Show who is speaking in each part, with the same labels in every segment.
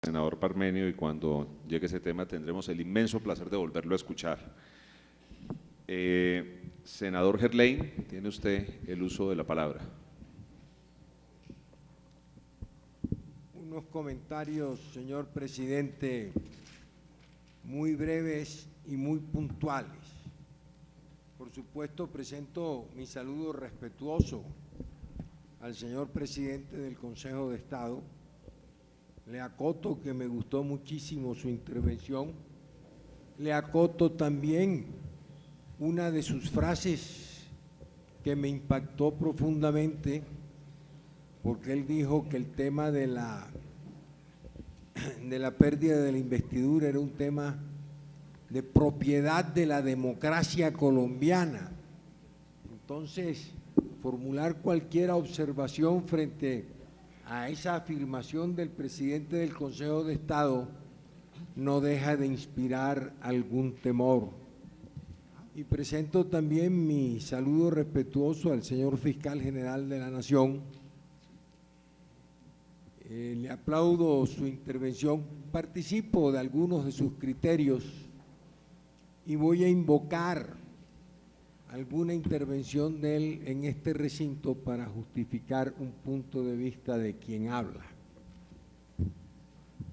Speaker 1: senador Parmenio, y cuando llegue ese tema tendremos el inmenso placer de volverlo a escuchar. Senador Gerlain, tiene usted el uso de la palabra.
Speaker 2: Unos comentarios, señor presidente, muy breves y muy puntuales. Por supuesto, presento mi saludo respetuoso al señor presidente del Consejo de Estado. Le acoto que me gustó muchísimo su intervención. Le acoto también una de sus frases que me impactó profundamente, porque él dijo que el tema de la pérdida de la investidura era un tema de propiedad de la democracia colombiana. Entonces, formular cualquier observación frente a esa afirmación del presidente del Consejo de Estado no deja de inspirar algún temor. Y presento también mi saludo respetuoso al señor Fiscal General de la Nación. Le aplaudo su intervención, participo de algunos de sus criterios y voy a invocar alguna intervención de él en este recinto para justificar un punto de vista de quien habla.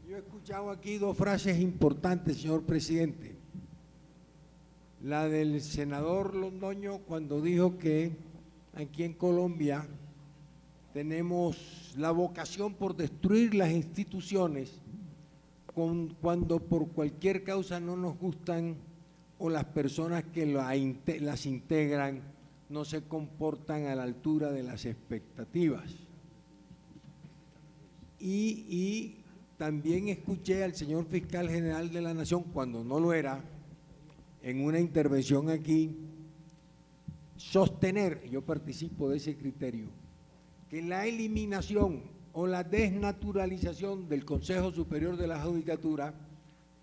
Speaker 2: Yo he escuchado aquí dos frases importantes, señor presidente. La del senador Londoño cuando dijo que aquí en Colombia tenemos la vocación por destruir las instituciones cuando por cualquier causa no nos gustan o las personas que las integran no se comportan a la altura de las expectativas. Y también escuché al señor Fiscal General de la Nación, cuando no lo era, en una intervención aquí, sostener, yo participo de ese criterio, que la eliminación o la desnaturalización del Consejo Superior de la Judicatura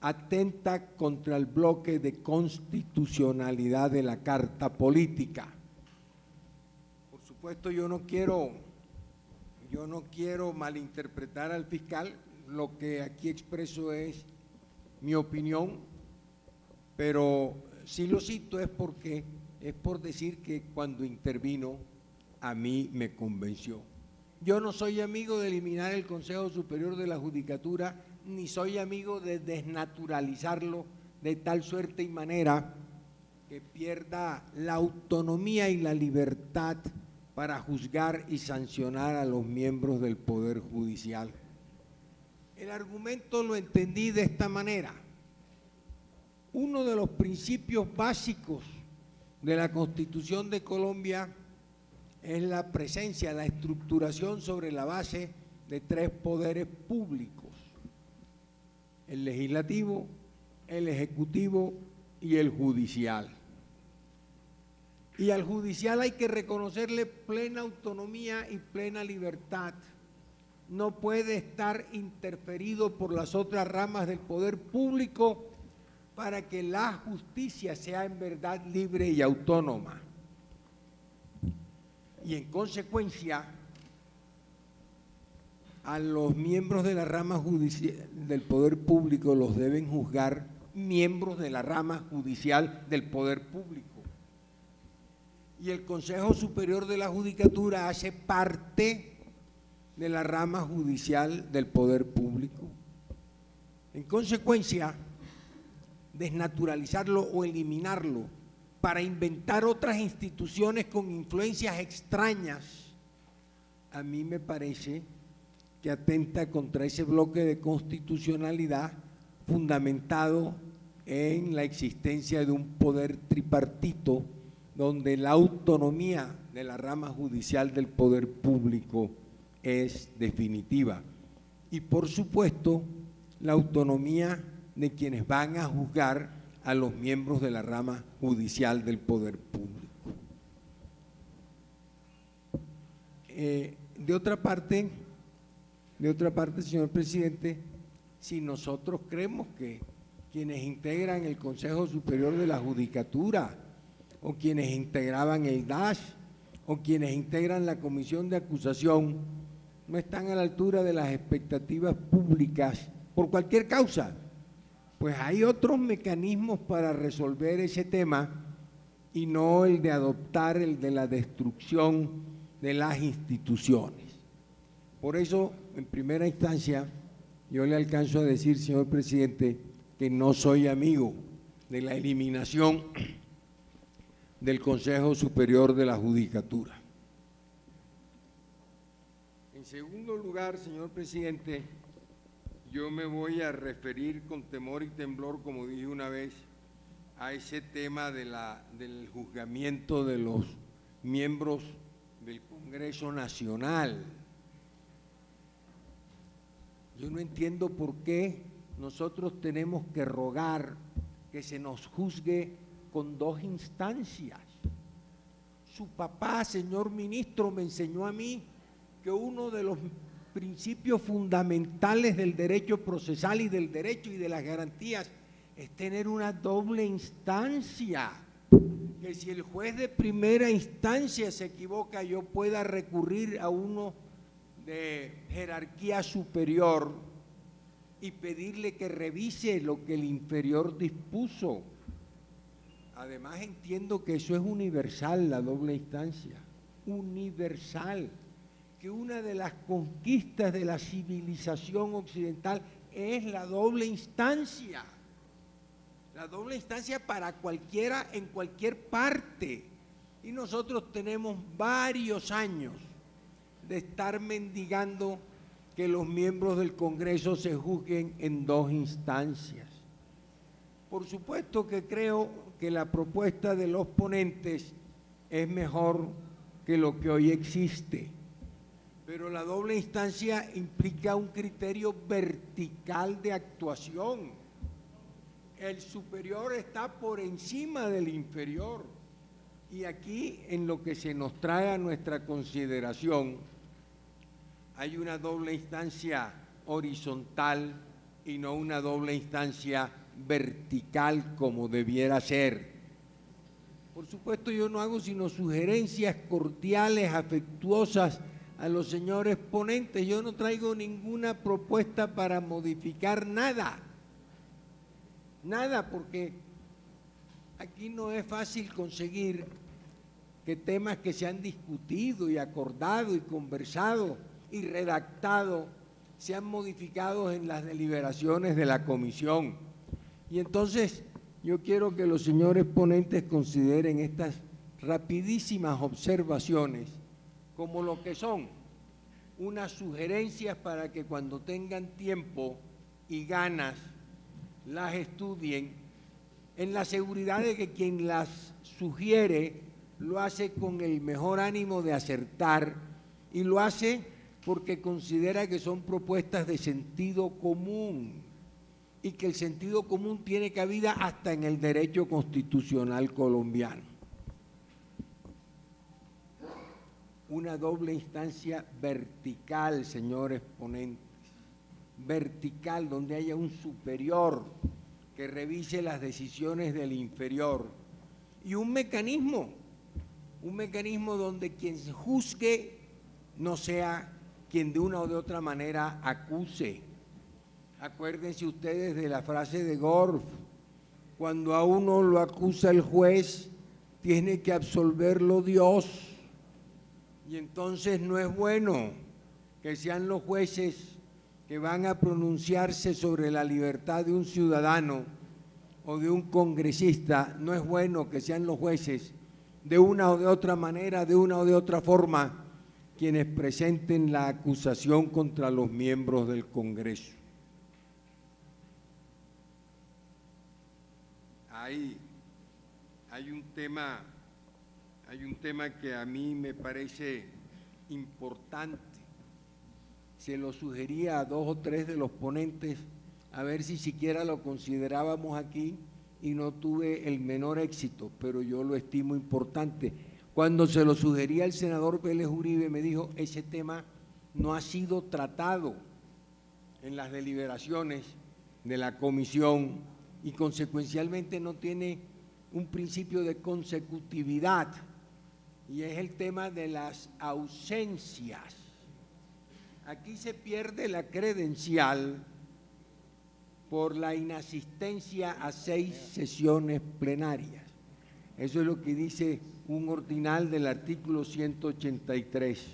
Speaker 2: atenta contra el bloque de constitucionalidad de la Carta Política. Por supuesto, yo no quiero malinterpretar al fiscal, lo que aquí expreso es mi opinión, pero si lo cito es por decir que cuando intervino a mí me convenció. Yo no soy amigo de eliminar el Consejo Superior de la Judicatura, ni soy amigo de desnaturalizarlo de tal suerte y manera que pierda la autonomía y la libertad para juzgar y sancionar a los miembros del Poder Judicial. El argumento lo entendí de esta manera. Uno de los principios básicos de la Constitución de Colombia es la presencia, la estructuración sobre la base de tres poderes públicos: el legislativo, el ejecutivo y el judicial. Y al judicial hay que reconocerle plena autonomía y plena libertad. No puede estar interferido por las otras ramas del poder público para que la justicia sea en verdad libre y autónoma. Y en consecuencia, a los miembros de la rama judicial del poder público los deben juzgar miembros de la rama judicial del poder público. Y el Consejo Superior de la Judicatura hace parte de la rama judicial del poder público. En consecuencia, desnaturalizarlo o eliminarlo para inventar otras instituciones con influencias extrañas, a mí me parece que atenta contra ese bloque de constitucionalidad fundamentado en la existencia de un poder tripartito donde la autonomía de la rama judicial del poder público es definitiva y por supuesto la autonomía de quienes van a juzgar a los miembros de la rama judicial del poder público. De otra parte, señor presidente, si nosotros creemos que quienes integran el Consejo Superior de la Judicatura o quienes integraban el DAS o quienes integran la Comisión de Acusación no están a la altura de las expectativas públicas por cualquier causa. Pues hay otros mecanismos para resolver ese tema y no el de adoptar el de la destrucción de las instituciones. Por eso, en primera instancia, yo le alcanzo a decir, señor presidente, que no soy amigo de la eliminación del Consejo Superior de la Judicatura. En segundo lugar, señor presidente, yo me voy a referir con temor y temblor, como dije una vez, a ese tema del juzgamiento de los miembros del Congreso Nacional. Yo no entiendo por qué nosotros tenemos que rogar que se nos juzgue con dos instancias. Su papá, señor ministro, me enseñó a mí que uno de los principios fundamentales del derecho procesal y del derecho y de las garantías es tener una doble instancia, que si el juez de primera instancia se equivoca, yo pueda recurrir a uno de jerarquía superior y pedirle que revise lo que el inferior dispuso. Además entiendo que eso es universal, la doble instancia, universal, que una de las conquistas de la civilización occidental es la doble instancia para cualquiera en cualquier parte. Y nosotros tenemos varios años de estar mendigando que los miembros del Congreso se juzguen en dos instancias. Por supuesto que creo que la propuesta de los ponentes es mejor que lo que hoy existe, pero la doble instancia implica un criterio vertical de actuación. El superior está por encima del inferior, y aquí en lo que se nos trae a nuestra consideración hay una doble instancia horizontal y no una doble instancia vertical como debiera ser. Por supuesto, yo no hago sino sugerencias cordiales, afectuosas a los señores ponentes. Yo no traigo ninguna propuesta para modificar nada, porque aquí no es fácil conseguir que temas que se han discutido y acordado y conversado y redactado sean modificados en las deliberaciones de la comisión. Y entonces yo quiero que los señores ponentes consideren estas rapidísimas observaciones como lo que son, unas sugerencias para que cuando tengan tiempo y ganas las estudien, en la seguridad de que quien las sugiere lo hace con el mejor ánimo de acertar y lo hace porque considera que son propuestas de sentido común y que el sentido común tiene cabida hasta en el derecho constitucional colombiano. Una doble instancia vertical, señores ponentes, vertical, donde haya un superior que revise las decisiones del inferior, y un mecanismo donde quien juzgue no sea quien de una o de otra manera acuse. Acuérdense ustedes de la frase de Gorf: cuando a uno lo acusa el juez, tiene que absolverlo Dios. Y entonces no es bueno que sean los jueces que van a pronunciarse sobre la libertad de un ciudadano o de un congresista, no es bueno que sean los jueces de una o de otra manera, de una o de otra forma, quienes presenten la acusación contra los miembros del Congreso. Hay un tema que a mí me parece importante. Se lo sugería a dos o tres de los ponentes, a ver si siquiera lo considerábamos aquí, y no tuve el menor éxito, pero yo lo estimo importante. Cuando se lo sugería al senador Vélez Uribe, me dijo: ese tema no ha sido tratado en las deliberaciones de la comisión y consecuencialmente no tiene un principio de consecutividad, y es el tema de las ausencias. Aquí se pierde la credencial por la inasistencia a 6 sesiones plenarias. Eso es lo que dice un ordinal del artículo 183.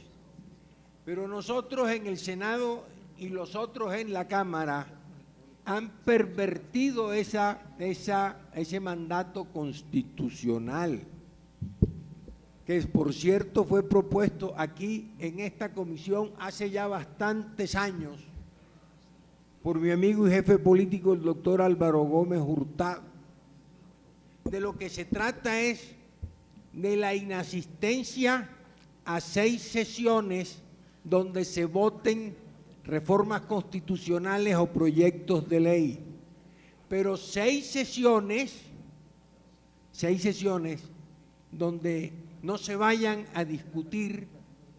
Speaker 2: Pero nosotros en el Senado y los otros en la Cámara han pervertido ese mandato constitucional, que por cierto fue propuesto aquí en esta comisión hace ya bastantes años por mi amigo y jefe político, el doctor Álvaro Gómez Hurtado. De lo que se trata es de la inasistencia a 6 sesiones donde se voten reformas constitucionales o proyectos de ley, pero 6 sesiones donde no se vayan a discutir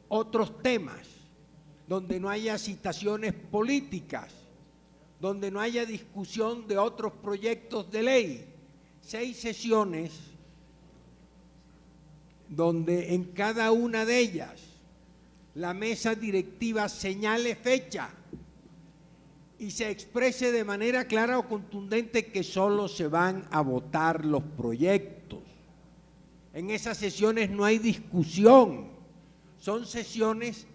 Speaker 2: otros temas, donde no haya citaciones políticas, donde no haya discusión de otros proyectos de ley. 6 sesiones donde en cada una de ellas la mesa directiva señale fecha y se exprese de manera clara o contundente que solo se van a votar los proyectos. En esas sesiones no hay discusión, son sesiones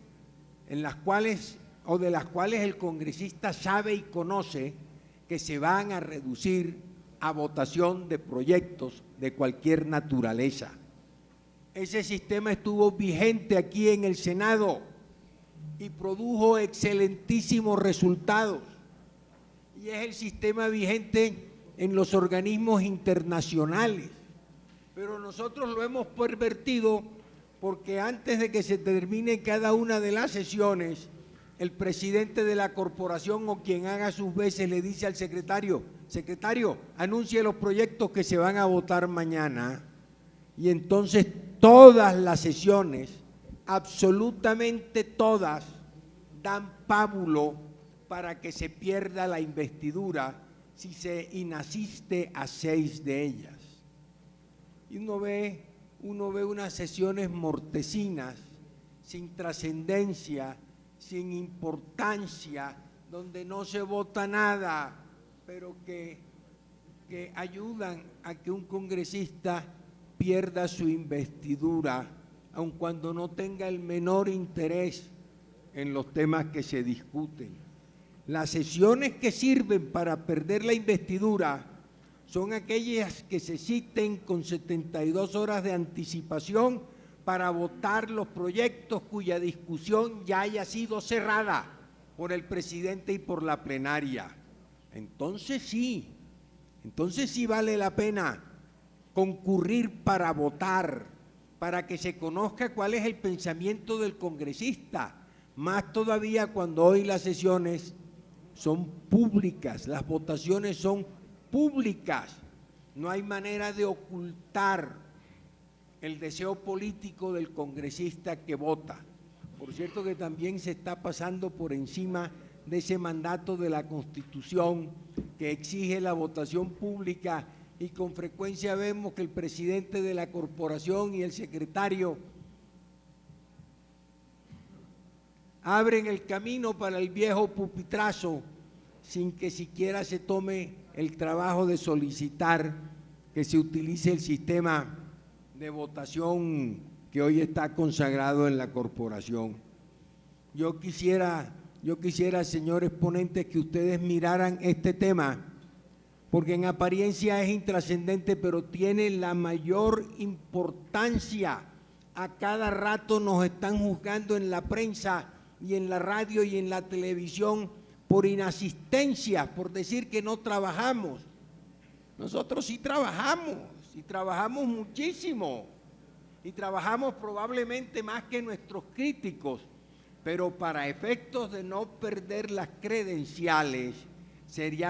Speaker 2: en las cuales o de las cuales el congresista sabe y conoce que se van a reducir a votación de proyectos de cualquier naturaleza. Ese sistema estuvo vigente aquí en el Senado y produjo excelentísimos resultados. Y es el sistema vigente en los organismos internacionales. Pero nosotros lo hemos pervertido porque antes de que se termine cada una de las sesiones, el presidente de la corporación o quien haga sus veces le dice al secretario: secretario, anuncie los proyectos que se van a votar mañana. Y entonces todas las sesiones, absolutamente todas, dan pábulo para que se pierda la investidura si se inasiste a 6 de ellas. Y uno ve unas sesiones mortecinas, sin trascendencia, sin importancia, donde no se vota nada, pero que ayudan a que un congresista pierda su investidura, aun cuando no tenga el menor interés en los temas que se discuten. Las sesiones que sirven para perder la investidura son aquellas que se citen con 72 horas de anticipación para votar los proyectos cuya discusión ya haya sido cerrada por el presidente y por la plenaria. Entonces sí vale la pena concurrir para votar, para que se conozca cuál es el pensamiento del congresista, más todavía cuando hoy las sesiones son públicas, las votaciones son públicas, no hay manera de ocultar el deseo político del congresista que vota. Por cierto que también se está pasando por encima de ese mandato de la Constitución que exige la votación pública, y con frecuencia vemos que el presidente de la corporación y el secretario abren el camino para el viejo pupitrazo sin que siquiera se tome el trabajo de solicitar que se utilice el sistema de votación que hoy está consagrado en la corporación. Yo quisiera, señores ponentes, que ustedes miraran este tema, porque en apariencia es intrascendente, pero tiene la mayor importancia. A cada rato nos están juzgando en la prensa y en la radio y en la televisión por inasistencia, por decir que no trabajamos. Nosotros sí trabajamos, y trabajamos muchísimo, y trabajamos probablemente más que nuestros críticos, pero para efectos de no perder las credenciales, sería